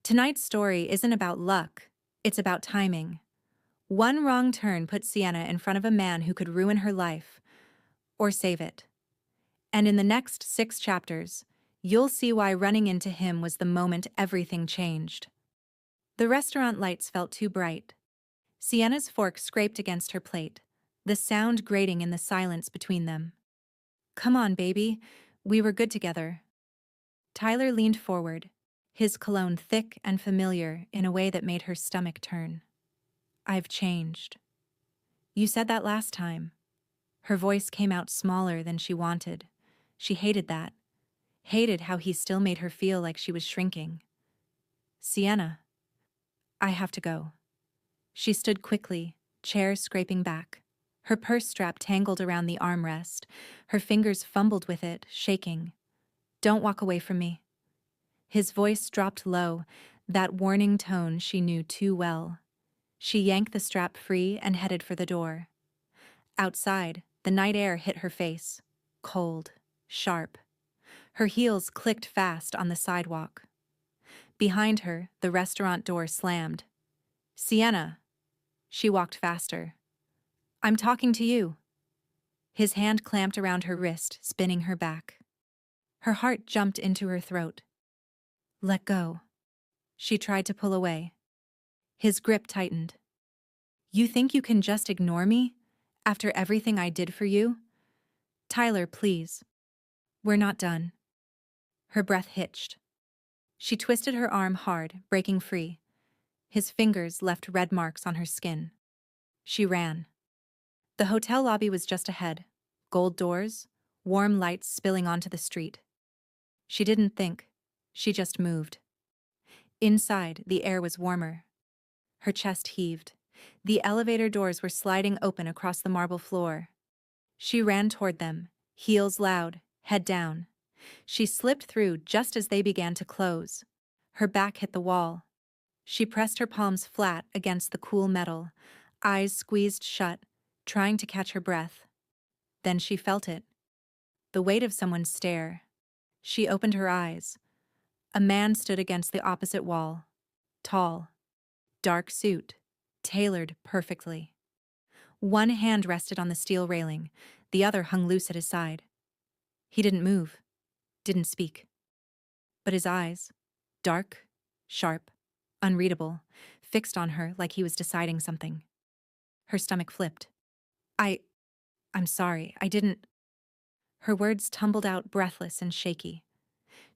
Tonight's story isn't about luck, it's about timing. One wrong turn put Sienna in front of a man who could ruin her life, or save it. And in the next 6 chapters, you'll see why running into him was the moment everything changed. The restaurant lights felt too bright. Sienna's fork scraped against her plate, the sound grating in the silence between them. "Come on, baby, we were good together." Tyler leaned forward, his cologne thick and familiar in a way that made her stomach turn. "I've changed." "You said that last time." Her voice came out smaller than she wanted. She hated that. Hated how he still made her feel like she was shrinking. "Sienna, I have to go." She stood quickly, chair scraping back. Her purse strap tangled around the armrest. Her fingers fumbled with it, shaking. "Don't walk away from me." His voice dropped low, that warning tone she knew too well. She yanked the strap free and headed for the door. Outside, the night air hit her face. Cold, sharp. Her heels clicked fast on the sidewalk. Behind her, the restaurant door slammed. "Sienna." She walked faster. "I'm talking to you." His hand clamped around her wrist, spinning her back. Her heart jumped into her throat. "Let go." She tried to pull away. His grip tightened. "You think you can just ignore me? After everything I did for you?" "Tyler, please. We're not done." Her breath hitched. She twisted her arm hard, breaking free. His fingers left red marks on her skin. She ran. The hotel lobby was just ahead. Gold doors, warm lights spilling onto the street. She didn't think. She just moved. Inside, the air was warmer. Her chest heaved. The elevator doors were sliding open across the marble floor. She ran toward them, heels loud, head down. She slipped through just as they began to close. Her back hit the wall. She pressed her palms flat against the cool metal, eyes squeezed shut, trying to catch her breath. Then she felt it. The weight of someone's stare. She opened her eyes. A man stood against the opposite wall. Tall. Dark suit. Tailored perfectly. One hand rested on the steel railing, the other hung loose at his side. He didn't move. Didn't speak. But his eyes, dark, sharp, unreadable, fixed on her like he was deciding something. Her stomach flipped. I'm sorry, I didn't." Her words tumbled out breathless and shaky.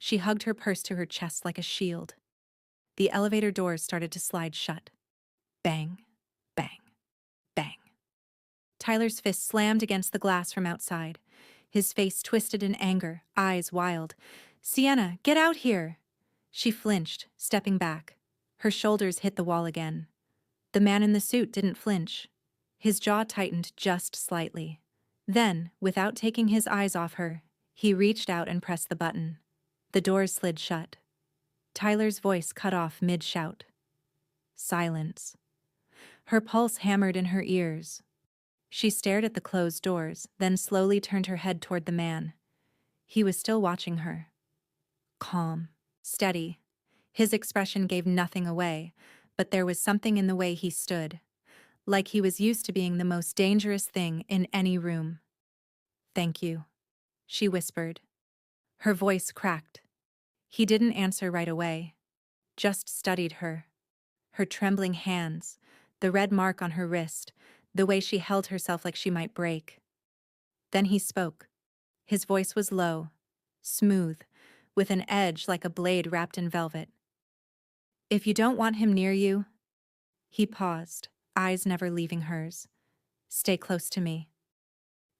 She hugged her purse to her chest like a shield. The elevator doors started to slide shut. Bang, bang, bang. Tyler's fist slammed against the glass from outside. His face twisted in anger, eyes wild. "Sienna, get out here!" She flinched, stepping back. Her shoulders hit the wall again. The man in the suit didn't flinch. His jaw tightened just slightly. Then, without taking his eyes off her, he reached out and pressed the button. The doors slid shut. Tyler's voice cut off mid-shout. Silence. Her pulse hammered in her ears. She stared at the closed doors, then slowly turned her head toward the man. He was still watching her. Calm. Steady. His expression gave nothing away, but there was something in the way he stood, like he was used to being the most dangerous thing in any room. "Thank you," she whispered. Her voice cracked. He didn't answer right away, just studied her. Her trembling hands, the red mark on her wrist, the way she held herself like she might break. Then he spoke. His voice was low, smooth, with an edge like a blade wrapped in velvet. "If you don't want him near you..." He paused, eyes never leaving hers. "Stay close to me."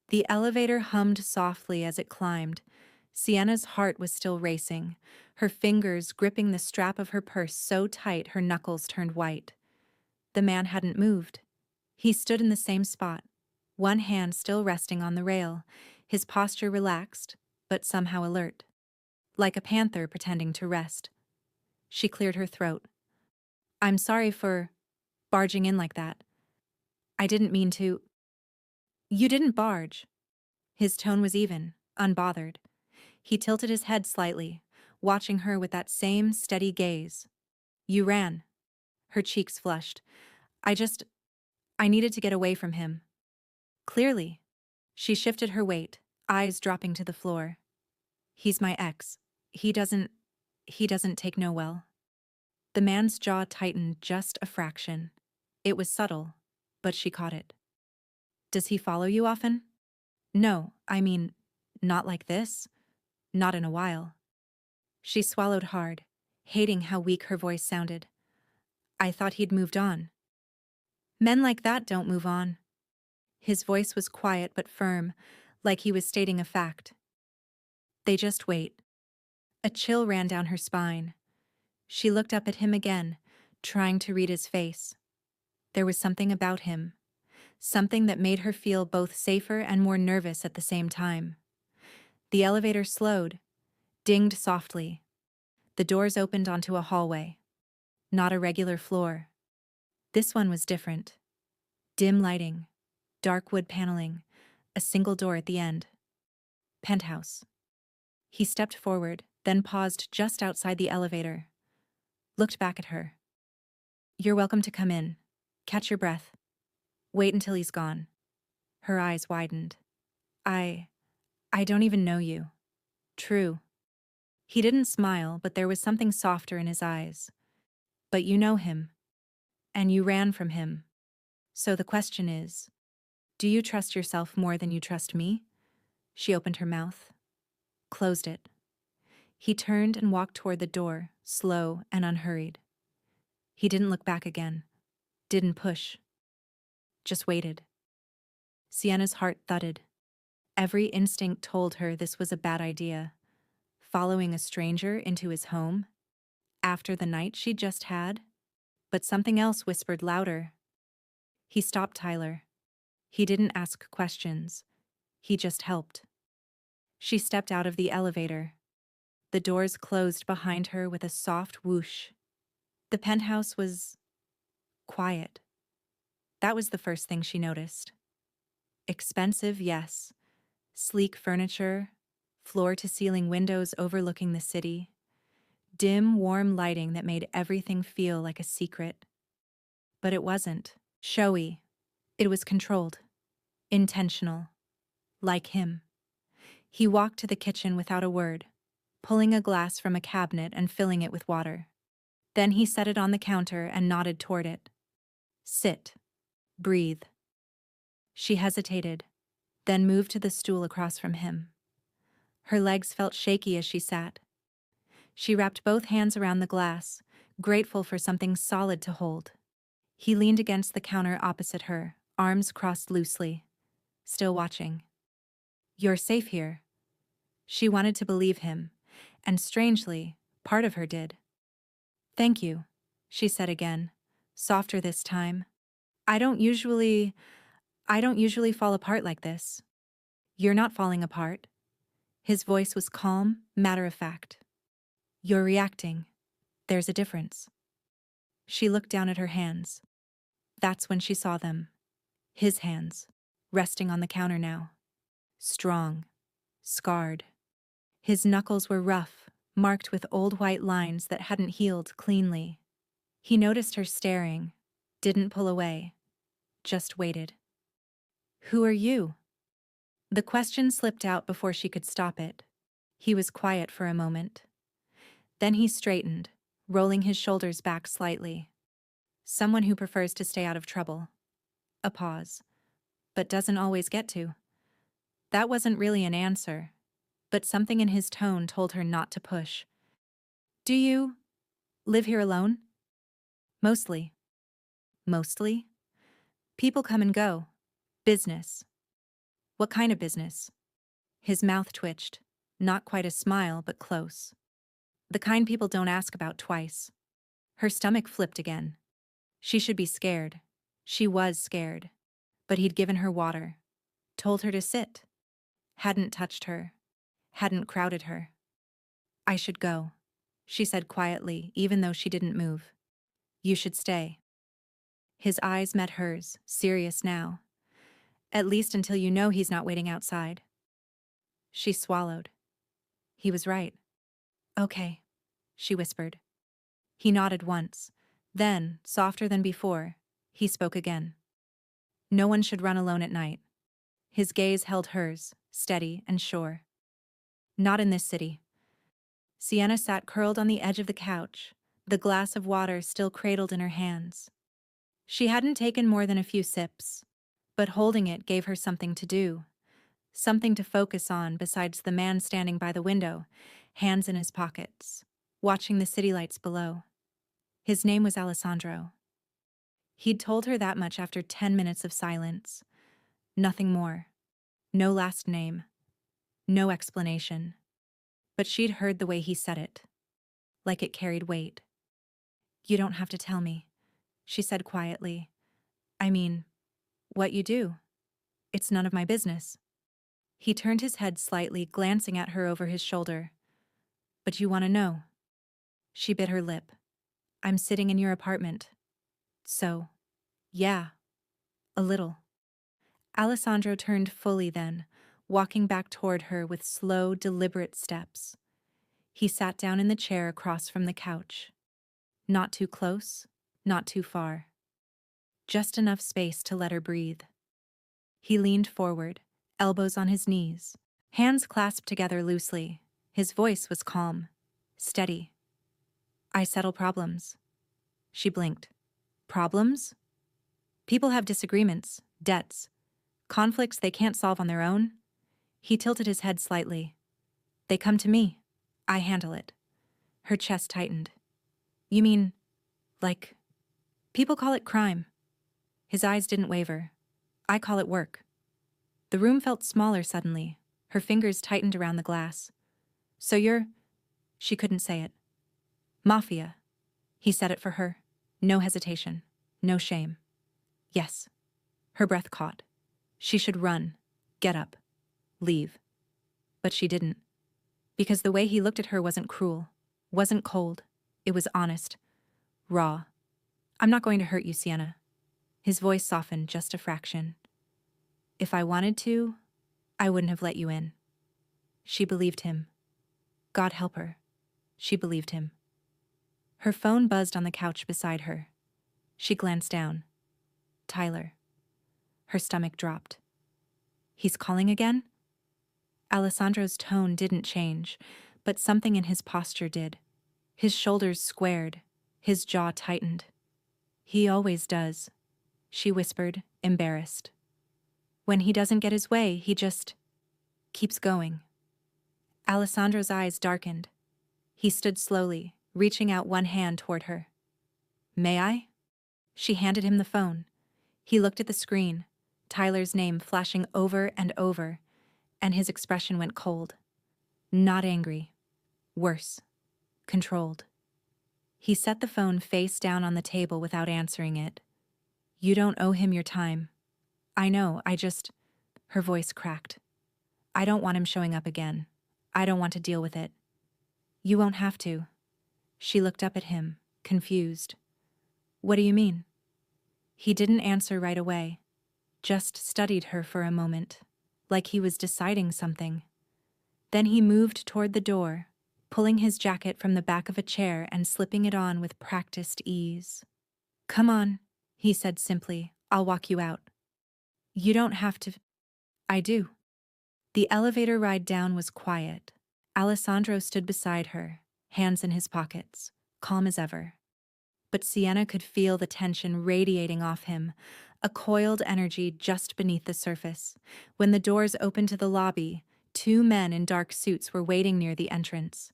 The elevator hummed softly as it climbed. Sienna's heart was still racing, her fingers gripping the strap of her purse so tight her knuckles turned white. The man hadn't moved. He stood in the same spot, one hand still resting on the rail, his posture relaxed, but somehow alert. Like a panther pretending to rest. She cleared her throat. "I'm sorry for barging in like that. I didn't mean to..." "You didn't barge." His tone was even, unbothered. He tilted his head slightly, watching her with that same steady gaze. You ran. Her cheeks flushed. I just, I needed to get away from him. Clearly. She shifted her weight, eyes dropping to the floor. He's my ex. He doesn't take no well. The man's jaw tightened just a fraction. It was subtle, but she caught it. Does he follow you often? No, I mean, not like this. Not in a while. She swallowed hard, hating how weak her voice sounded. I thought he'd moved on. Men like that don't move on. His voice was quiet but firm, like he was stating a fact. They just wait. A chill ran down her spine. She looked up at him again, trying to read his face. There was something about him, something that made her feel both safer and more nervous at the same time. The elevator slowed, dinged softly. The doors opened onto a hallway. Not a regular floor. This one was different. Dim lighting, dark wood paneling, a single door at the end. Penthouse. He stepped forward, then paused just outside the elevator. Looked back at her. You're welcome to come in. Catch your breath. Wait until he's gone. Her eyes widened. I don't even know you. True. He didn't smile, but there was something softer in his eyes. But you know him. And you ran from him. So the question is, do you trust yourself more than you trust me? She opened her mouth. Closed it. He turned and walked toward the door, slow and unhurried. He didn't look back again. Didn't push. Just waited. Sienna's heart thudded. Every instinct told her this was a bad idea. Following a stranger into his home? After the night she'd just had? But something else whispered louder. He stopped Tyler. He didn't ask questions. He just helped. She stepped out of the elevator. The doors closed behind her with a soft whoosh. The penthouse was quiet. That was the first thing she noticed. Expensive, yes. Sleek furniture, floor-to-ceiling windows overlooking the city. Dim, warm lighting that made everything feel like a secret. But it wasn't showy. It was controlled. Intentional. Like him. He walked to the kitchen without a word, pulling a glass from a cabinet and filling it with water. Then he set it on the counter and nodded toward it. Sit. Breathe. She hesitated, then moved to the stool across from him. Her legs felt shaky as she sat. She wrapped both hands around the glass, grateful for something solid to hold. He leaned against the counter opposite her, arms crossed loosely, still watching. You're safe here. She wanted to believe him, and strangely, part of her did. Thank you, she said again, softer this time. I don't usually fall apart like this. You're not falling apart. His voice was calm, matter-of-fact. You're reacting. There's a difference. She looked down at her hands. That's when she saw them. His hands, resting on the counter now. Strong. Scarred. His knuckles were rough, marked with old white lines that hadn't healed cleanly. He noticed her staring, didn't pull away, just waited. Who are you? The question slipped out before she could stop it. He was quiet for a moment. Then he straightened, rolling his shoulders back slightly. Someone who prefers to stay out of trouble. A pause. But doesn't always get to. That wasn't really an answer, but something in his tone told her not to push. Do you live here alone? Mostly. Mostly? People come and go. Business. What kind of business? His mouth twitched. Not quite a smile, but close. The kind people don't ask about twice. Her stomach flipped again. She should be scared. She was scared. But he'd given her water. Told her to sit. Hadn't touched her. Hadn't crowded her. I should go, she said quietly, even though she didn't move. You should stay. His eyes met hers, serious now. At least until you know he's not waiting outside. She swallowed. He was right. Okay, she whispered. He nodded once. Then, softer than before, he spoke again. No one should run alone at night. His gaze held hers, steady and sure. Not in this city. Sienna sat curled on the edge of the couch, the glass of water still cradled in her hands. She hadn't taken more than a few sips, but holding it gave her something to do, something to focus on besides the man standing by the window, hands in his pockets, watching the city lights below. His name was Alessandro. He'd told her that much after 10 minutes of silence. Nothing more. No last name. No explanation. But she'd heard the way he said it, like it carried weight. "You don't have to tell me," she said quietly. "I mean, what you do. It's none of my business." He turned his head slightly, glancing at her over his shoulder. "But you want to know?" She bit her lip. "I'm sitting in your apartment. So, yeah, a little." Alessandro turned fully then, walking back toward her with slow, deliberate steps. He sat down in the chair across from the couch. Not too close, not too far. Just enough space to let her breathe. He leaned forward, elbows on his knees, hands clasped together loosely. His voice was calm, steady. "I settle problems." She blinked. "Problems?" "People have disagreements, debts, conflicts they can't solve on their own." He tilted his head slightly. "They come to me. I handle it." Her chest tightened. "You mean, like, people call it crime." His eyes didn't waver. "I call it work." The room felt smaller suddenly. Her fingers tightened around the glass. "So you're—" She couldn't say it. "Mafia." He said it for her. No hesitation. No shame. "Yes." Her breath caught. She should run. Get up. Leave. But she didn't. Because the way he looked at her wasn't cruel. Wasn't cold. It was honest. Raw. "I'm not going to hurt you, Sienna." His voice softened just a fraction. "If I wanted to, I wouldn't have let you in." She believed him. God help her. She believed him. Her phone buzzed on the couch beside her. She glanced down. Tyler. Her stomach dropped. "He's calling again?" Alessandro's tone didn't change, but something in his posture did. His shoulders squared, his jaw tightened. "He always does," she whispered, embarrassed. "When he doesn't get his way, he just keeps going." Alessandro's eyes darkened. He stood slowly, reaching out one hand toward her. "May I?" She handed him the phone. He looked at the screen, Tyler's name flashing over and over, and his expression went cold. Not angry. Worse. Controlled. He set the phone face down on the table without answering it. "You don't owe him your time." "I know, I just—" Her voice cracked. "I don't want him showing up again. I don't want to deal with it." "You won't have to." She looked up at him, confused. "What do you mean?" He didn't answer right away, just studied her for a moment, like he was deciding something. Then he moved toward the door, pulling his jacket from the back of a chair and slipping it on with practiced ease. "Come on," he said simply. "I'll walk you out." "You don't have to—" "I do." The elevator ride down was quiet. Alessandro stood beside her, hands in his pockets, calm as ever. But Sienna could feel the tension radiating off him, a coiled energy just beneath the surface. When the doors opened to the lobby, two men in dark suits were waiting near the entrance.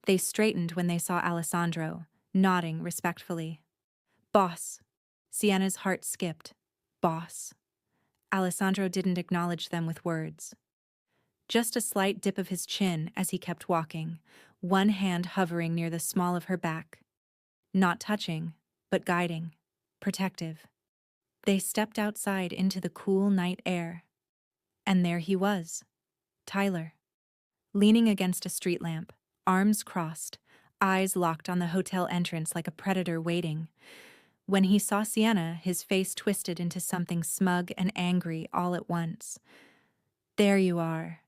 They straightened when they saw Alessandro, nodding respectfully. "Boss." Sienna's heart skipped. "Boss." Alessandro didn't acknowledge them with words. Just a slight dip of his chin as he kept walking, one hand hovering near the small of her back. Not touching, but guiding, protective. They stepped outside into the cool night air. And there he was, Tyler, leaning against a street lamp, arms crossed, eyes locked on the hotel entrance like a predator waiting. When he saw Sienna, his face twisted into something smug and angry all at once. "There you are."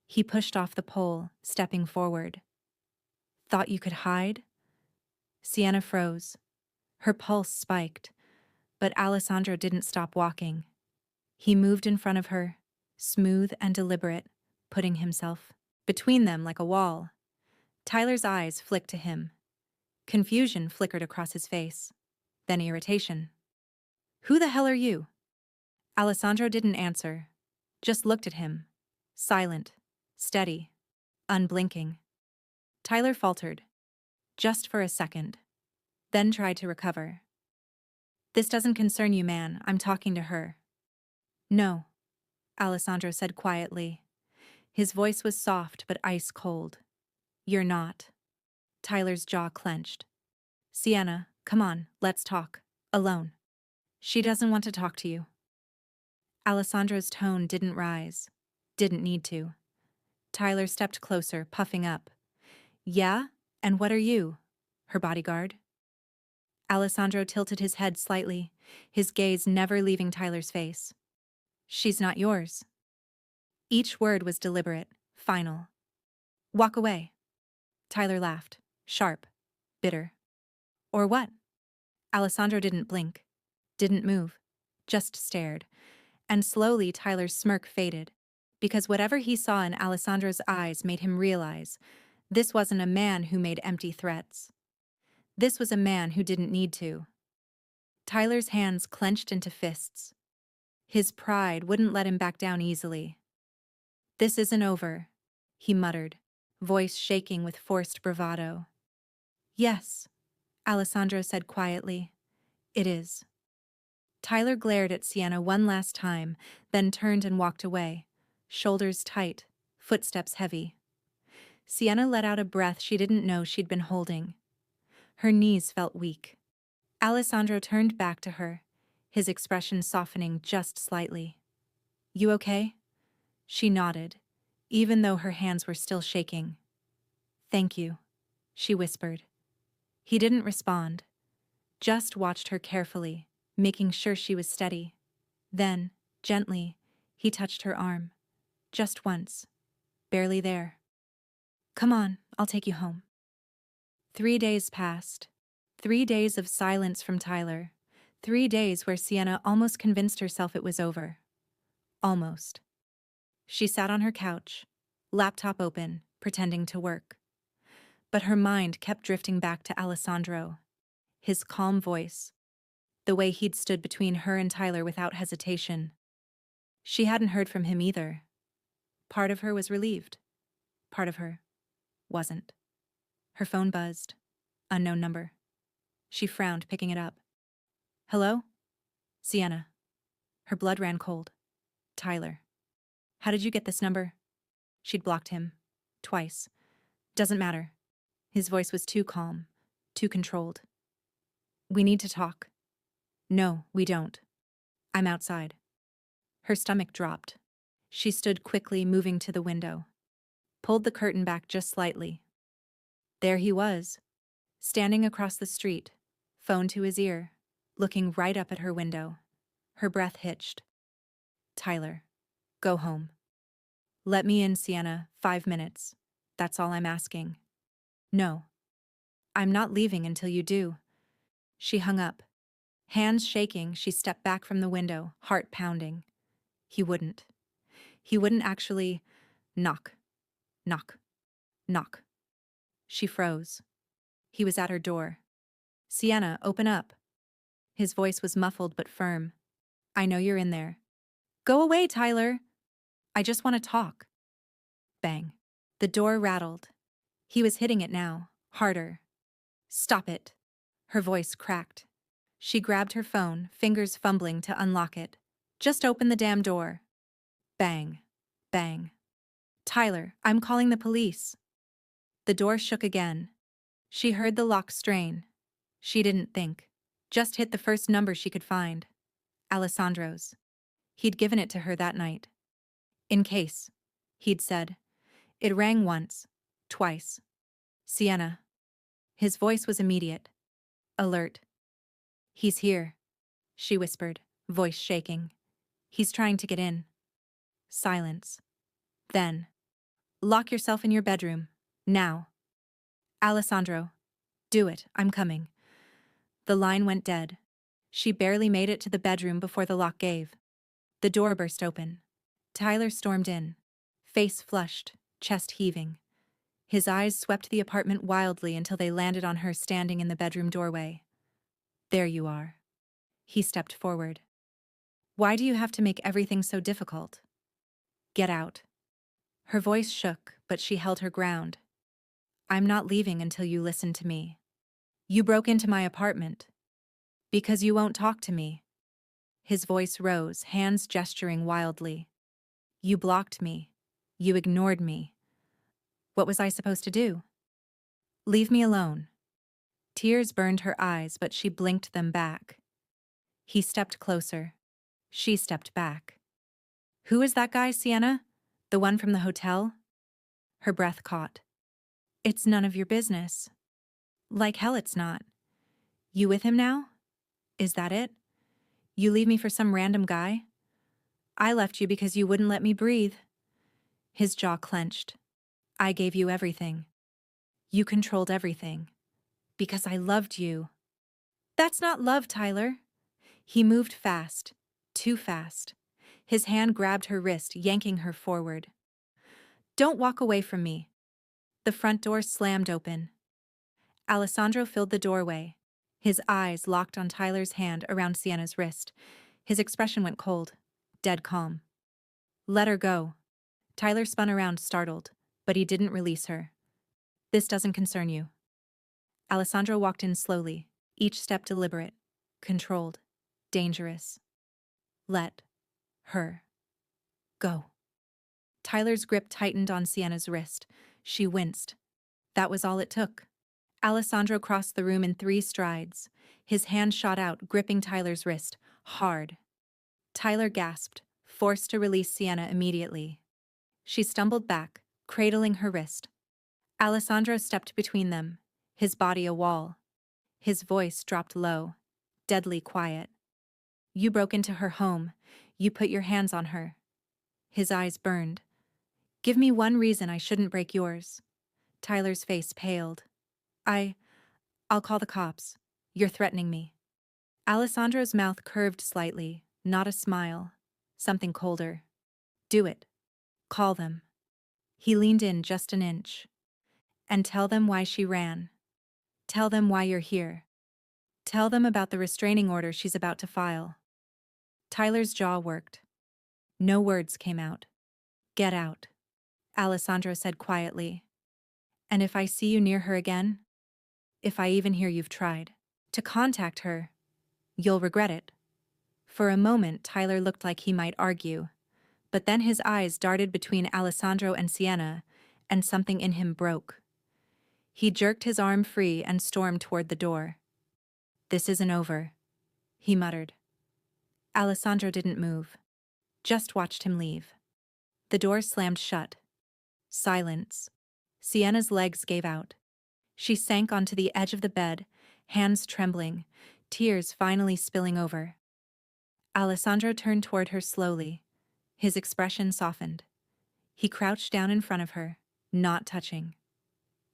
He pushed off the pole, stepping forward. "Thought you could hide?" Sienna froze. Her pulse spiked, but Alessandro didn't stop walking. He moved in front of her, smooth and deliberate, putting himself between them like a wall. Tyler's eyes flicked to him. Confusion flickered across his face, then irritation. "Who the hell are you?" Alessandro didn't answer, just looked at him, silent, steady, unblinking. Tyler faltered, just for a second, then tried to recover. "This doesn't concern you, man. I'm talking to her." "No," Alessandro said quietly. His voice was soft but ice cold. "You're not." Tyler's jaw clenched. "Sienna, come on, let's talk. Alone." "She doesn't want to talk to you." Alessandro's tone didn't rise. Didn't need to. Tyler stepped closer, puffing up. "Yeah? And what are you? Her bodyguard?" Alessandro tilted his head slightly, his gaze never leaving Tyler's face. "She's not yours." Each word was deliberate, final. "Walk away." Tyler laughed, sharp, bitter. "Or what?" Alessandro didn't blink, didn't move, just stared. And slowly Tyler's smirk faded, because whatever he saw in Alessandro's eyes made him realize this wasn't a man who made empty threats. This was a man who didn't need to. Tyler's hands clenched into fists. His pride wouldn't let him back down easily. "This isn't over," he muttered, voice shaking with forced bravado. "Yes," Alessandro said quietly. "It is." Tyler glared at Sienna one last time, then turned and walked away, shoulders tight, footsteps heavy. Sienna let out a breath she didn't know she'd been holding. Her knees felt weak. Alessandro turned back to her, his expression softening just slightly. "You okay?" She nodded, even though her hands were still shaking. "Thank you," she whispered. He didn't respond, just watched her carefully, making sure she was steady. Then, gently, he touched her arm. Just once. Barely there. "Come on, I'll take you home." 3 days passed. 3 days of silence from Tyler. 3 days where Sienna almost convinced herself it was over. Almost. She sat on her couch, laptop open, pretending to work. But her mind kept drifting back to Alessandro. His calm voice. The way he'd stood between her and Tyler without hesitation. She hadn't heard from him either. Part of her was relieved. Part of her wasn't. Her phone buzzed. Unknown number. She frowned, picking it up. "Hello?" "Sienna." Her blood ran cold. "Tyler." "How did you get this number?" She'd blocked him. Twice. "Doesn't matter." His voice was too calm, too controlled. "We need to talk." "No, we don't. I'm outside." Her stomach dropped. She stood quickly, moving to the window. Pulled the curtain back just slightly. There he was, standing across the street, phone to his ear, looking right up at her window. Her breath hitched. "Tyler, go home." "Let me in, Sienna, 5 minutes. That's all I'm asking." "No. I'm not leaving until you do." She hung up. Hands shaking, she stepped back from the window, heart pounding. He wouldn't. He wouldn't actually knock. Knock. Knock. She froze. He was at her door. "Sienna, open up." His voice was muffled but firm. "I know you're in there." "Go away, Tyler." "I just want to talk." Bang. The door rattled. He was hitting it now, harder. "Stop it." Her voice cracked. She grabbed her phone, fingers fumbling to unlock it. "Just open the damn door." Bang. Bang. "Tyler, I'm calling the police." The door shook again. She heard the lock strain. She didn't think. Just hit the first number she could find. Alessandro's. He'd given it to her that night. "In case," he'd said. It rang once. Twice. "Sienna." His voice was immediate. Alert. "He's here," she whispered, voice shaking. "He's trying to get in." Silence. Then, "Lock yourself in your bedroom. Now." "Alessandro." Do it, I'm coming. The line went dead. She barely made it to the bedroom before the lock gave. The door burst open. Tyler stormed in, face flushed, chest heaving. His eyes swept the apartment wildly until they landed on her standing in the bedroom doorway. There you are. He stepped forward. Why do you have to make everything so difficult? Get out. Her voice shook, but she held her ground. I'm not leaving until you listen to me. You broke into my apartment. Because you won't talk to me. His voice rose, hands gesturing wildly. You blocked me. You ignored me. What was I supposed to do? Leave me alone. Tears burned her eyes, but she blinked them back. He stepped closer. She stepped back. Who is that guy, Sienna? The one from the hotel? Her breath caught. It's none of your business. Like hell it's not. You with him now? Is that it? You leave me for some random guy? I left you because you wouldn't let me breathe. His jaw clenched. I gave you everything. You controlled everything. Because I loved you. That's not love, Tyler. He moved fast. Too fast. His hand grabbed her wrist, yanking her forward. Don't walk away from me. The front door slammed open. Alessandro filled the doorway. His eyes locked on Tyler's hand around Sienna's wrist. His expression went cold, dead calm. Let her go. Tyler spun around, startled, but he didn't release her. This doesn't concern you. Alessandro walked in slowly, each step deliberate, controlled, dangerous. Let her go. Tyler's grip tightened on Sienna's wrist. She winced. That was all it took. Alessandro crossed the room in 3 strides. His hand shot out, gripping Tyler's wrist, hard. Tyler gasped, forced to release Sienna immediately. She stumbled back, cradling her wrist. Alessandro stepped between them, his body a wall. His voice dropped low, deadly quiet. You broke into her home. You put your hands on her. His eyes burned. Give me one reason I shouldn't break yours. Tyler's face paled. I'll call the cops. You're threatening me. Alessandro's mouth curved slightly, not a smile. Something colder. Do it. Call them. He leaned in just an inch. And tell them why she ran. Tell them why you're here. Tell them about the restraining order she's about to file. Tyler's jaw worked. No words came out. Get out, Alessandro said quietly. And if I see you near her again, if I even hear you've tried to contact her, you'll regret it. For a moment, Tyler looked like he might argue, but then his eyes darted between Alessandro and Sienna, and something in him broke. He jerked his arm free and stormed toward the door. This isn't over, he muttered. Alessandro didn't move, just watched him leave. The door slammed shut. Silence. Sienna's legs gave out. She sank onto the edge of the bed, hands trembling, tears finally spilling over. Alessandro turned toward her slowly. His expression softened. He crouched down in front of her, not touching.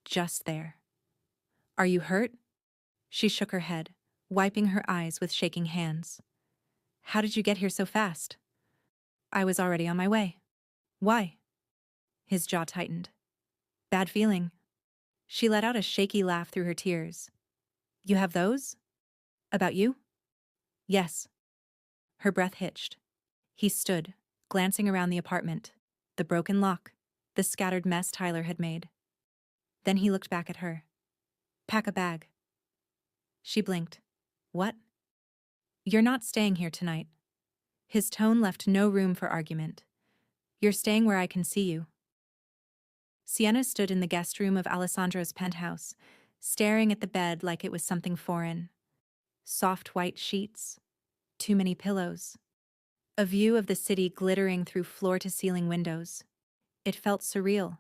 Just there. Are you hurt? She shook her head, wiping her eyes with shaking hands. How did you get here so fast? I was already on my way. Why? His jaw tightened. Bad feeling. She let out a shaky laugh through her tears. You have those? About you? Yes. Her breath hitched. He stood, glancing around the apartment, the broken lock, the scattered mess Tyler had made. Then he looked back at her. Pack a bag. She blinked. What? You're not staying here tonight. His tone left no room for argument. You're staying where I can see you. Sienna stood in the guest room of Alessandro's penthouse, staring at the bed like it was something foreign. Soft white sheets. Too many pillows. A view of the city glittering through floor-to-ceiling windows. It felt surreal.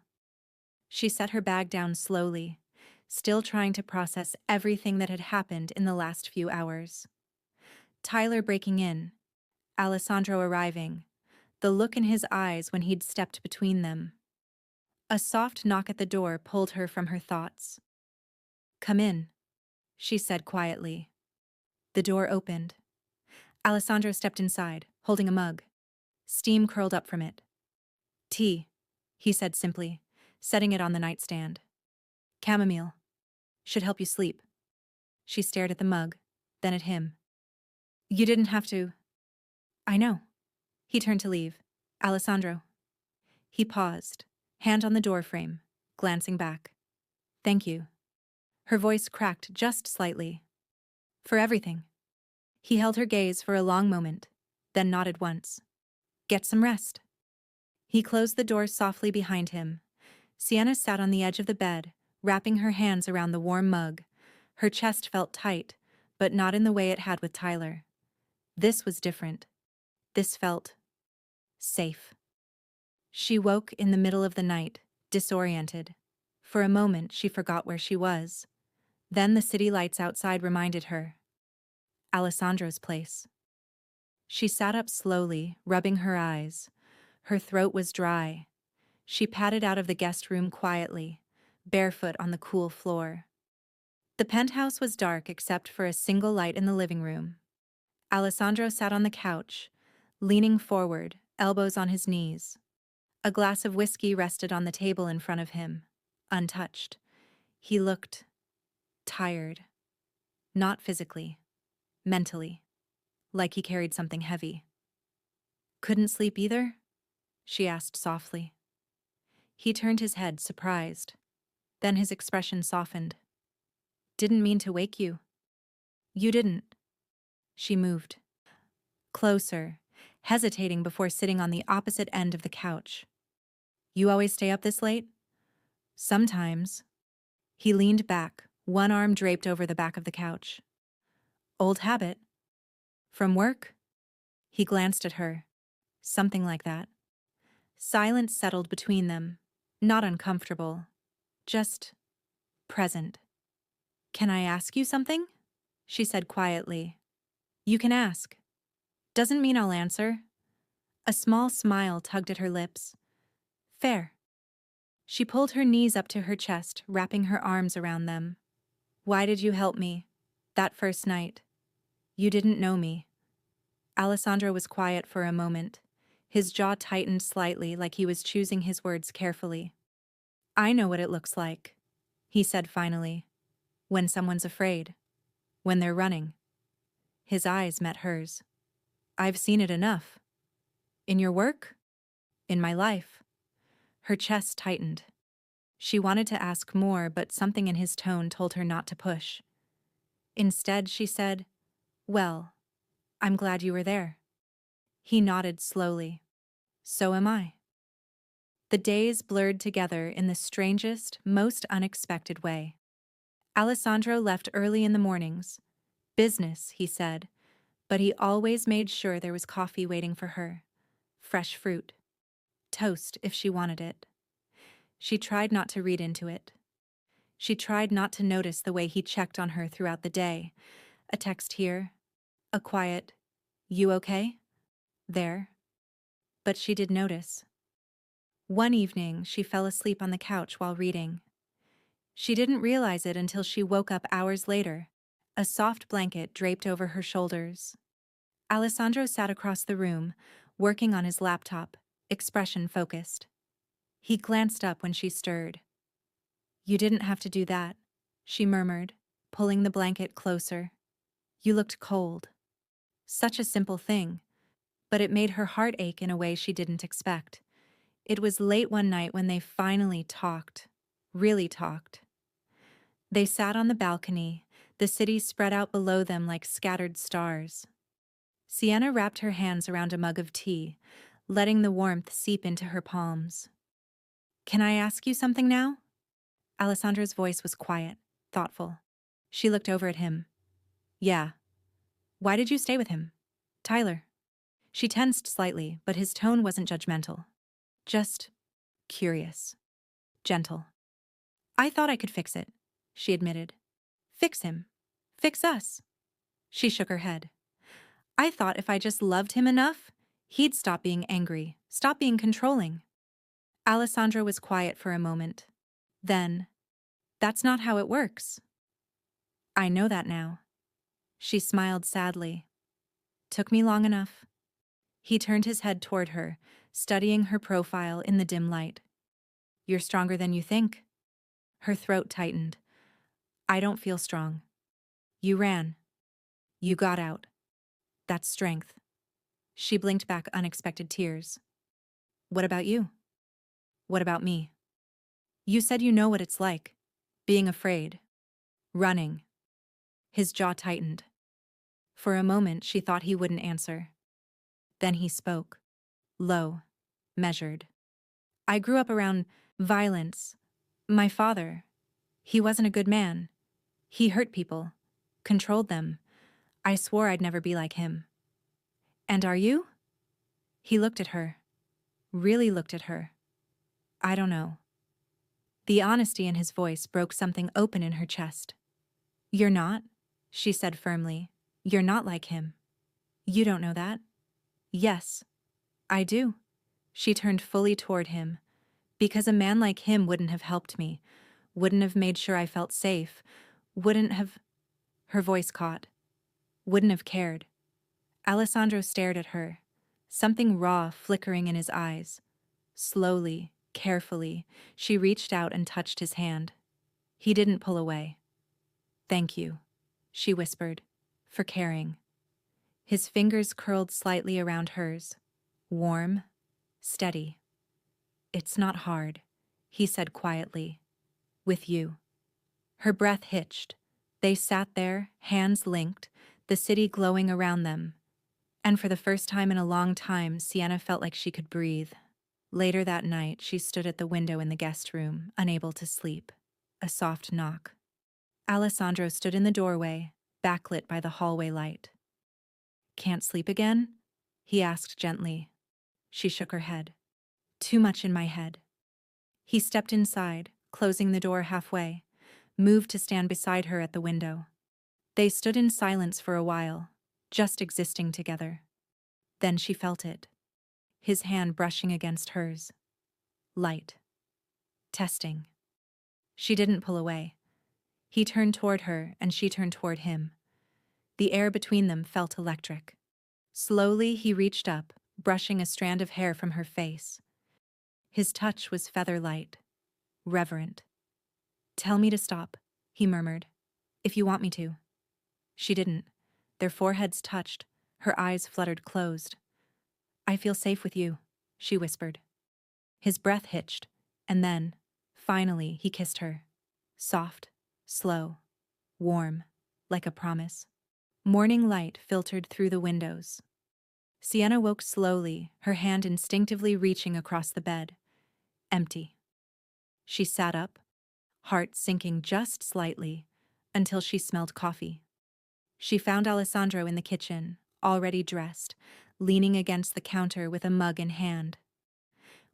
She set her bag down slowly, still trying to process everything that had happened in the last few hours. Tyler breaking in, Alessandro arriving, the look in his eyes when he'd stepped between them. A soft knock at the door pulled her from her thoughts. Come in. she said quietly. The door opened. Alessandro stepped inside, holding a mug. Steam curled up from it. Tea, he said simply, setting it on the nightstand. Chamomile. Should help you sleep. She stared at the mug, then at him. You didn't have to. I know. He turned to leave. Alessandro. He paused, hand on the door frame, glancing back. Thank you. Her voice cracked just slightly. For everything. He held her gaze for a long moment, then nodded once. Get some rest. He closed the door softly behind him. Sienna sat on the edge of the bed, wrapping her hands around the warm mug. Her chest felt tight, but not in the way it had with Tyler. This was different. This felt safe. She woke in the middle of the night, disoriented. For a moment, she forgot where she was. Then the city lights outside reminded her. Alessandro's place. She sat up slowly, rubbing her eyes. Her throat was dry. She padded out of the guest room quietly, barefoot on the cool floor. The penthouse was dark except for a single light in the living room. Alessandro sat on the couch, leaning forward, elbows on his knees. A glass of whiskey rested on the table in front of him, untouched. He looked tired. Not physically, mentally, like he carried something heavy. Couldn't sleep either? She asked softly. He turned his head, surprised. Then his expression softened. Didn't mean to wake you. You didn't. She moved. Closer, hesitating before sitting on the opposite end of the couch. You always stay up this late? Sometimes. He leaned back, one arm draped over the back of the couch. Old habit. From work? He glanced at her. Something like that. Silence settled between them. Not uncomfortable. Just present. Can I ask you something? She said quietly. You can ask. Doesn't mean I'll answer. A small smile tugged at her lips. Fair. She pulled her knees up to her chest, wrapping her arms around them. Why did you help me? That first night. You didn't know me. Alessandro was quiet for a moment. His jaw tightened slightly, like he was choosing his words carefully. I know what it looks like, he said finally. When someone's afraid. When they're running. His eyes met hers. I've seen it enough. In your work? In my life. Her chest tightened. She wanted to ask more, but something in his tone told her not to push. Instead, she said, Well, I'm glad you were there. He nodded slowly. So am I. The days blurred together in the strangest, most unexpected way. Alessandro left early in the mornings. Business, he said, but he always made sure there was coffee waiting for her. Fresh fruit. Toast if she wanted it. She tried not to read into it. She tried not to notice the way he checked on her throughout the day. A text here. A quiet, you okay? There. But she did notice. One evening, she fell asleep on the couch while reading. She didn't realize it until she woke up hours later, a soft blanket draped over her shoulders. Alessandro sat across the room, working on his laptop, expression focused. He glanced up when she stirred. You didn't have to do that, she murmured, pulling the blanket closer. You looked cold. Such a simple thing, but it made her heart ache in a way she didn't expect. It was late one night when they finally talked, really talked. They sat on the balcony, the city spread out below them like scattered stars. Sienna wrapped her hands around a mug of tea, letting the warmth seep into her palms. Can I ask you something now? Alessandro's voice was quiet, thoughtful. She looked over at him. Yeah. Why did you stay with him? Tyler. She tensed slightly, but his tone wasn't judgmental. Just curious. Gentle. I thought I could fix it, she admitted. Fix him. Fix us. She shook her head. I thought if I just loved him enough, he'd stop being angry, stop being controlling. Alessandro was quiet for a moment. Then, that's not how it works. I know that now. She smiled sadly. Took me long enough. He turned his head toward her, studying her profile in the dim light. You're stronger than you think. Her throat tightened. I don't feel strong. You ran. You got out. That's strength. She blinked back unexpected tears. What about you? What about me? You said you know what it's like. Being afraid. Running. His jaw tightened. For a moment, she thought he wouldn't answer. Then he spoke. Low. Measured. I grew up around violence. My father. He wasn't a good man. He hurt people. Controlled them. I swore I'd never be like him. And are you? He looked at her. Really looked at her. I don't know. The honesty in his voice broke something open in her chest. You're not, she said firmly. You're not like him. You don't know that? Yes, I do. She turned fully toward him. Because a man like him wouldn't have helped me, wouldn't have made sure I felt safe, wouldn't have... Her voice caught. Wouldn't have cared. Alessandro stared at her, something raw flickering in his eyes. Slowly, carefully, she reached out and touched his hand. He didn't pull away. Thank you, she whispered, for caring. His fingers curled slightly around hers, warm, steady. It's not hard, he said quietly. With you. Her breath hitched. They sat there, hands linked, the city glowing around them. And for the first time in a long time, Sienna felt like she could breathe. Later that night, she stood at the window in the guest room, unable to sleep. A soft knock. Alessandro stood in the doorway, backlit by the hallway light. Can't sleep again? He asked gently. She shook her head. Too much in my head. He stepped inside, closing the door halfway, moved to stand beside her at the window. They stood in silence for a while, just existing together. Then she felt it. His hand brushing against hers. Light. Testing. She didn't pull away. He turned toward her, and she turned toward him. The air between them felt electric. Slowly, he reached up, brushing a strand of hair from her face. His touch was feather-light, reverent. Tell me to stop, he murmured. If you want me to. She didn't. Their foreheads touched, her eyes fluttered closed. I feel safe with you, she whispered. His breath hitched, and then, finally, he kissed her. Soft, slow, warm, like a promise. Morning light filtered through the windows. Sienna woke slowly, her hand instinctively reaching across the bed. Empty. She sat up, heart sinking just slightly, until she smelled coffee. She found Alessandro in the kitchen, already dressed, leaning against the counter with a mug in hand.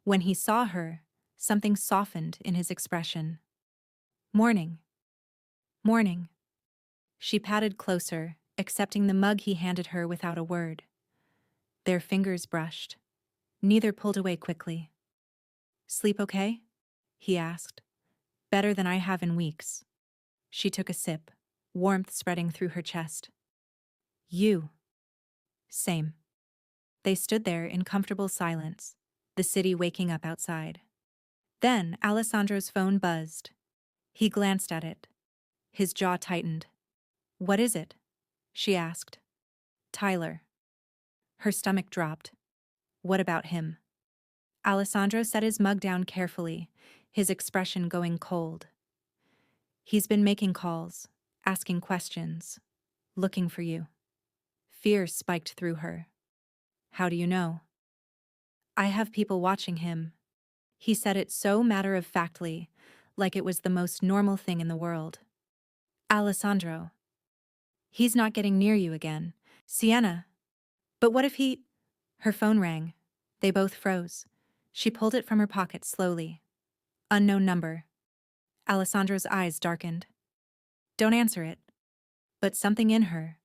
When he saw her, something softened in his expression. Morning. Morning. She patted closer, accepting the mug he handed her without a word. Their fingers brushed. Neither pulled away quickly. Sleep okay? He asked. Better than I have in weeks. She took a sip, warmth spreading through her chest. You. Same. They stood there in comfortable silence, the city waking up outside. Then Alessandro's phone buzzed. He glanced at it. His jaw tightened. What is it? She asked. Tyler. Her stomach dropped. What about him? Alessandro set his mug down carefully, his expression going cold. He's been making calls, asking questions, looking for you. Fear spiked through her. How do you know? I have people watching him. He said it so matter-of-factly, like it was the most normal thing in the world. Alessandro. He's not getting near you again. Sienna. But what if he... Her phone rang. They both froze. She pulled it from her pocket slowly. Unknown number. Alessandro's eyes darkened. Don't answer it. But something in her,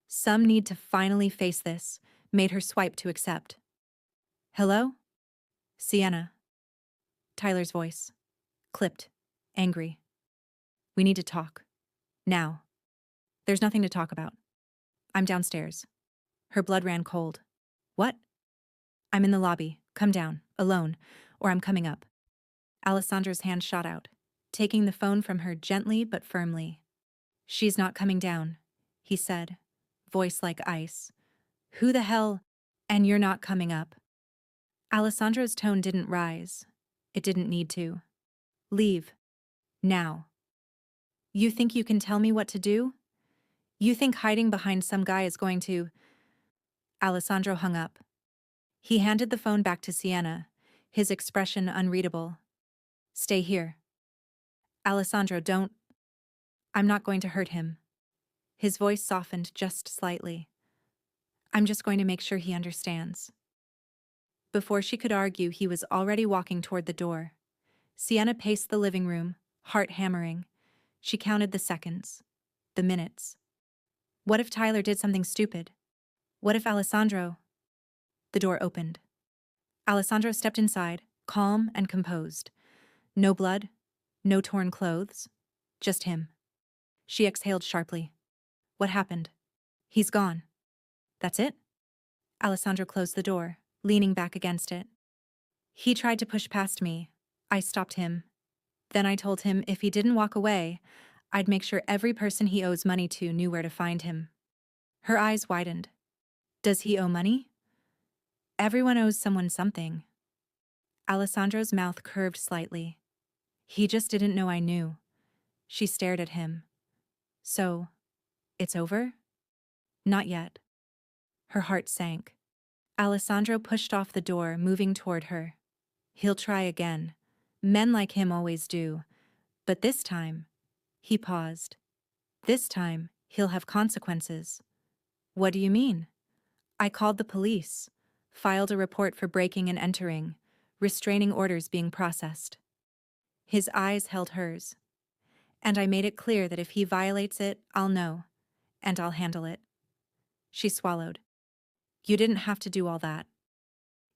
some need to finally face this, made her swipe to accept. Hello? Sienna. Tyler's voice. Clipped. Angry. We need to talk. Now. There's nothing to talk about. I'm downstairs. Her blood ran cold. What? I'm in the lobby. Come down, alone, or I'm coming up. Alessandra's hand shot out, taking the phone from her gently but firmly. She's not coming down, he said, voice like ice. Who the hell? And you're not coming up. Alessandra's tone didn't rise. It didn't need to. Leave. Now. You think you can tell me what to do? You think hiding behind some guy is going to… Alessandro hung up. He handed the phone back to Sienna, his expression unreadable. Stay here. Alessandro, don't… I'm not going to hurt him. His voice softened just slightly. I'm just going to make sure he understands. Before she could argue, he was already walking toward the door. Sienna paced the living room, heart hammering. She counted the seconds, the minutes. What if Tyler did something stupid? What if Alessandro… The door opened. Alessandro stepped inside, calm and composed. No blood, no torn clothes, just him. She exhaled sharply. What happened? He's gone. That's it? Alessandro closed the door, leaning back against it. He tried to push past me. I stopped him. Then I told him if he didn't walk away, I'd make sure every person he owes money to knew where to find him. Her eyes widened. Does he owe money? Everyone owes someone something. Alessandro's mouth curved slightly. He just didn't know I knew. She stared at him. So, it's over? Not yet. Her heart sank. Alessandro pushed off the door, moving toward her. He'll try again. Men like him always do. But this time, he paused. This time, he'll have consequences. What do you mean? I called the police, filed a report for breaking and entering, restraining orders being processed. His eyes held hers. And I made it clear that if he violates it, I'll know, and I'll handle it. She swallowed. You didn't have to do all that.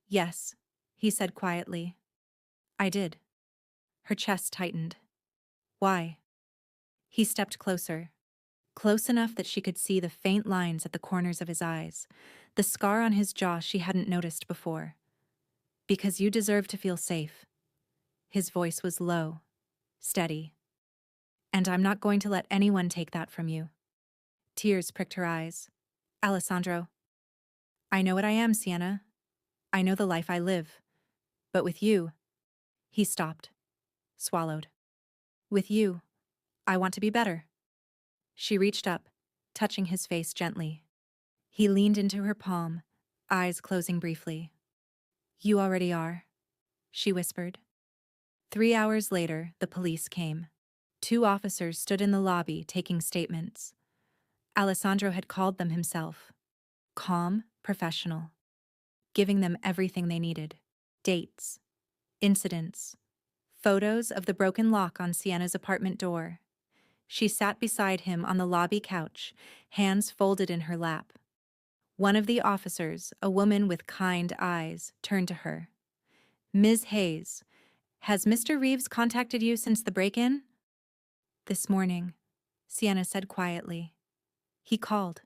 Yes, he said quietly. I did. Her chest tightened. Why? He stepped closer, close enough that she could see the faint lines at the corners of his eyes, the scar on his jaw she hadn't noticed before. Because you deserve to feel safe. His voice was low, steady. And I'm not going to let anyone take that from you. Tears pricked her eyes. Alessandro. I know what I am, Sienna. I know the life I live. But with you… He stopped. Swallowed. With you, I want to be better. She reached up, touching his face gently. He leaned into her palm, eyes closing briefly. You already are, she whispered. 3 hours later, the police came. 2 officers stood in the lobby taking statements. Alessandro had called them himself. Calm, professional. Giving them everything they needed. Dates. Incidents. Photos of the broken lock on Sienna's apartment door. She sat beside him on the lobby couch, hands folded in her lap. One of the officers, a woman with kind eyes, turned to her. Ms. Hayes, has Mr. Reeves contacted you since the break-in? This morning, Sienna said quietly. He called.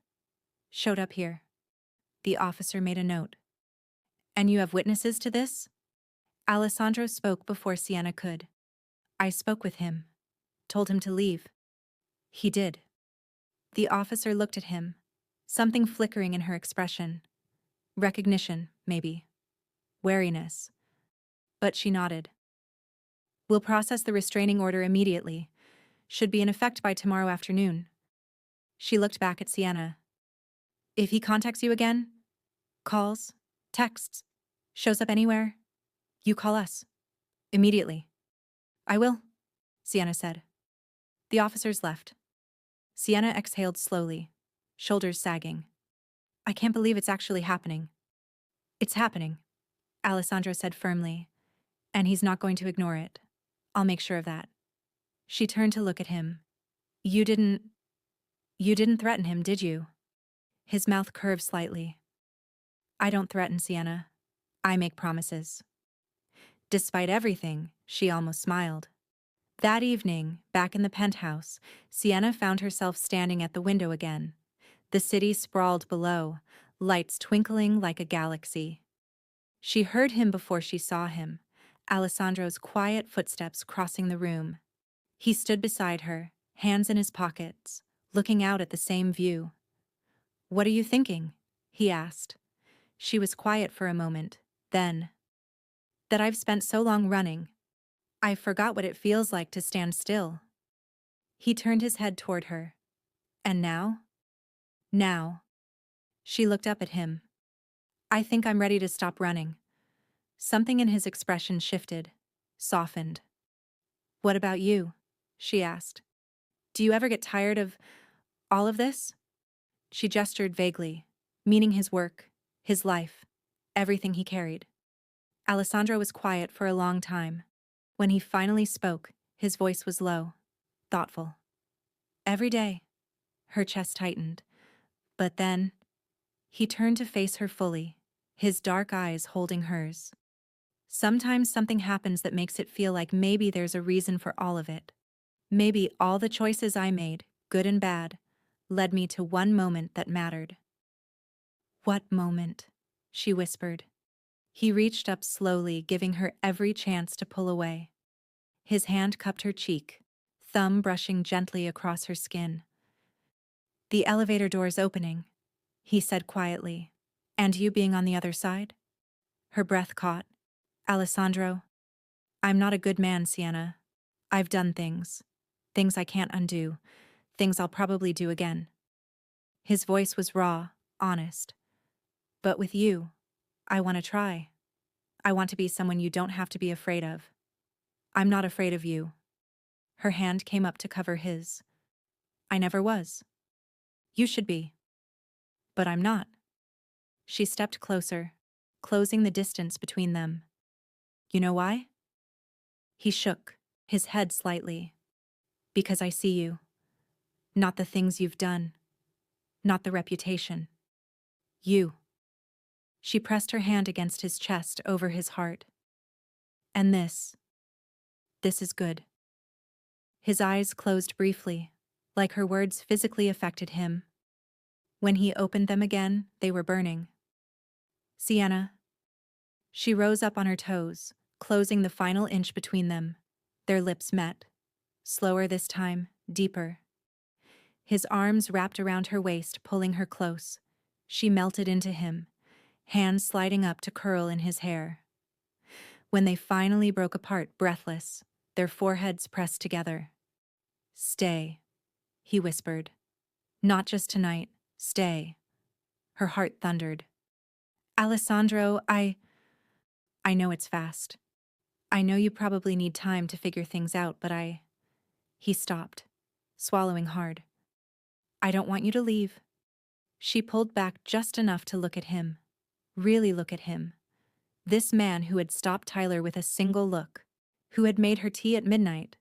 Showed up here. The officer made a note. And you have witnesses to this? Alessandro spoke before Sienna could. I spoke with him. Told him to leave. He did. The officer looked at him, something flickering in her expression. Recognition, maybe. Wariness. But she nodded. We'll process the restraining order immediately. Should be in effect by tomorrow afternoon. She looked back at Sienna. If he contacts you again, calls, texts, shows up anywhere, you call us. Immediately. I will, Sienna said. The officers left. Sienna exhaled slowly, shoulders sagging. I can't believe it's actually happening. It's happening, Alessandro said firmly. And he's not going to ignore it. I'll make sure of that. She turned to look at him. You didn't threaten him, did you? His mouth curved slightly. I don't threaten, Sienna. I make promises. Despite everything, she almost smiled. That evening, back in the penthouse, Sienna found herself standing at the window again. The city sprawled below, lights twinkling like a galaxy. She heard him before she saw him, Alessandro's quiet footsteps crossing the room. He stood beside her, hands in his pockets, looking out at the same view. "What are you thinking?" he asked. She was quiet for a moment, then, "That I've spent so long running. I forgot what it feels like to stand still." He turned his head toward her. "And now?" "Now." She looked up at him. "I think I'm ready to stop running." Something in his expression shifted, softened. "What about you?" she asked. "Do you ever get tired of all of this?" She gestured vaguely, meaning his work, his life, everything he carried. Alessandro was quiet for a long time. When he finally spoke, his voice was low, thoughtful. "Every day." Her chest tightened. But then, he turned to face her fully, his dark eyes holding hers. "Sometimes something happens that makes it feel like maybe there's a reason for all of it. Maybe all the choices I made, good and bad, led me to one moment that mattered." "What moment?" she whispered. He reached up slowly, giving her every chance to pull away. His hand cupped her cheek, thumb brushing gently across her skin. "The elevator door's opening," he said quietly. "And you being on the other side?" Her breath caught. "Alessandro, I'm not a good man, Sienna. I've done things. Things I can't undo. Things I'll probably do again." His voice was raw, honest. "But with you, I want to try. I want to be someone you don't have to be afraid of." "I'm not afraid of you." Her hand came up to cover his. "I never was. You should be." "But I'm not." She stepped closer, closing the distance between them. "You know why?" He shook, his head slightly. "Because I see you. Not the things you've done. Not the reputation. You." She pressed her hand against his chest over his heart. "And this is good." His eyes closed briefly, like her words physically affected him. When he opened them again, they were burning. "Sienna." She rose up on her toes, closing the final inch between them. Their lips met. Slower this time, deeper. His arms wrapped around her waist, pulling her close. She melted into him, hands sliding up to curl in his hair. When they finally broke apart, breathless, their foreheads pressed together. "Stay," he whispered. "Not just tonight. Stay." Her heart thundered. "Alessandro, I know it's fast. I know you probably need time to figure things out, but He stopped, swallowing hard. "I don't want you to leave." She pulled back just enough to look at him. Really look at him. This man who had stopped Tyler with a single look, who had made her tea at midnight,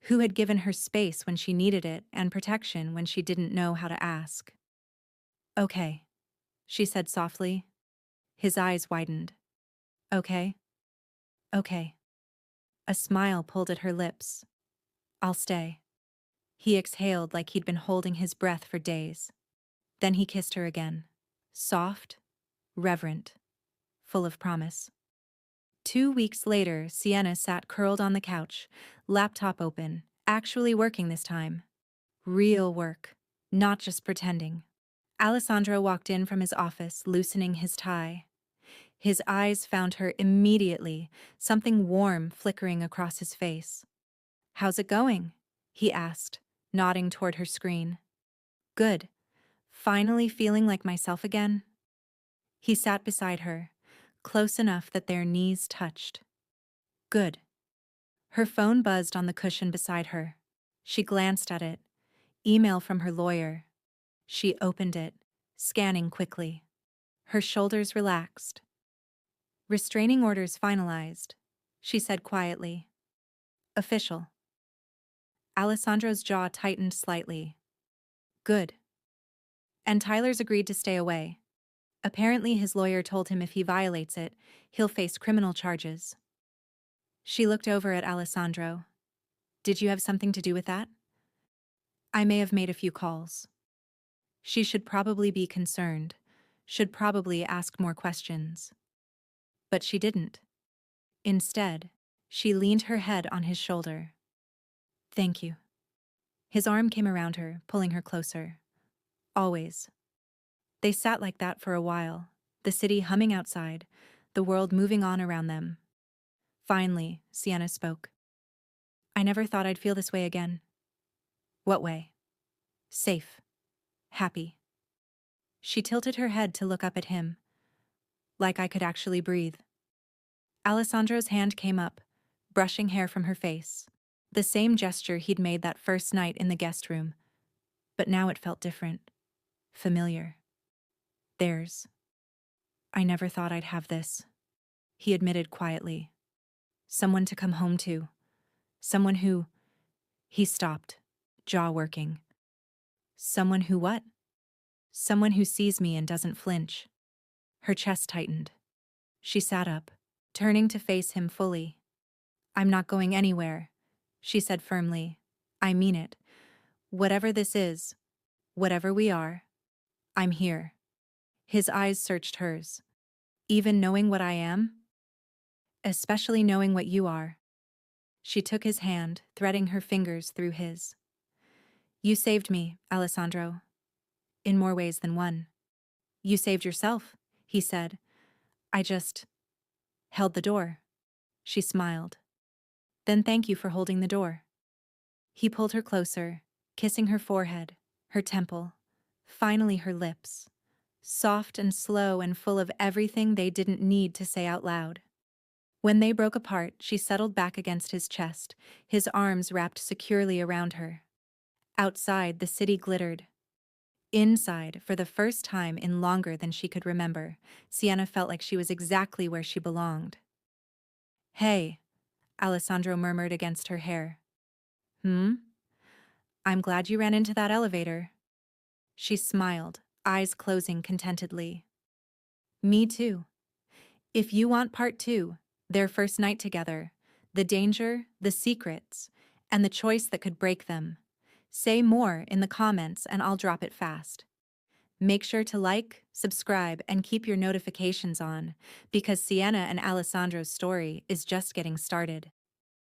who had given her space when she needed it and protection when she didn't know how to ask. "Okay," she said softly. His eyes widened. "Okay? Okay." A smile pulled at her lips. "I'll stay." He exhaled like he'd been holding his breath for days. Then he kissed her again. Soft, reverent, full of promise. 2 weeks later, Sienna sat curled on the couch, laptop open, actually working this time. Real work, not just pretending. Alessandro walked in from his office, loosening his tie. His eyes found her immediately, something warm flickering across his face. "How's it going?" he asked, nodding toward her screen. "Good. Finally feeling like myself again." He sat beside her, close enough that their knees touched. "Good." Her phone buzzed on the cushion beside her. She glanced at it. Email from her lawyer. She opened it, scanning quickly. Her shoulders relaxed. "Restraining orders finalized," she said quietly. "Official." Alessandro's jaw tightened slightly. "Good." "And Tyler's agreed to stay away. Apparently his lawyer told him if he violates it, he'll face criminal charges." She looked over at Alessandro. Did you have something to do with that? I may have made a few calls. She should probably be concerned, should probably ask more questions. But she didn't. Instead, she leaned her head on his shoulder. Thank you. His arm came around her, pulling her closer. Always. They sat like that for a while, the city humming outside, the world moving on around them. Finally, Sienna spoke. I never thought I'd feel this way again. What way? Safe. Happy. She tilted her head to look up at him, like I could actually breathe. Alessandro's hand came up, brushing hair from her face. The same gesture he'd made that first night in the guest room, but now it felt different. Familiar. Theirs. I never thought I'd have this, he admitted quietly. Someone to come home to. Someone who... He stopped, jaw working. Someone who what? Someone who sees me and doesn't flinch. Her chest tightened. She sat up, turning to face him fully. I'm not going anywhere, she said firmly. I mean it. Whatever this is, whatever we are, I'm here. His eyes searched hers. Even knowing what I am? Especially knowing what you are. She took his hand, threading her fingers through his. You saved me, Alessandro. In more ways than one. You saved yourself, he said. I just held the door. She smiled. Then thank you for holding the door. He pulled her closer, kissing her forehead, her temple, finally her lips, soft and slow and full of everything they didn't need to say out loud. When they broke apart, she settled back against his chest, his arms wrapped securely around her. Outside, the city glittered. Inside, for the first time in longer than she could remember, Sienna felt like she was exactly where she belonged. Hey, Alessandro murmured against her hair. I'm glad you ran into that elevator. She smiled, eyes closing contentedly. Me too. If you want part 2, their first night together, the danger, the secrets, and the choice that could break them, say more in the comments and I'll drop it fast. Make sure to like, subscribe, and keep your notifications on, because Sienna and Alessandro's story is just getting started.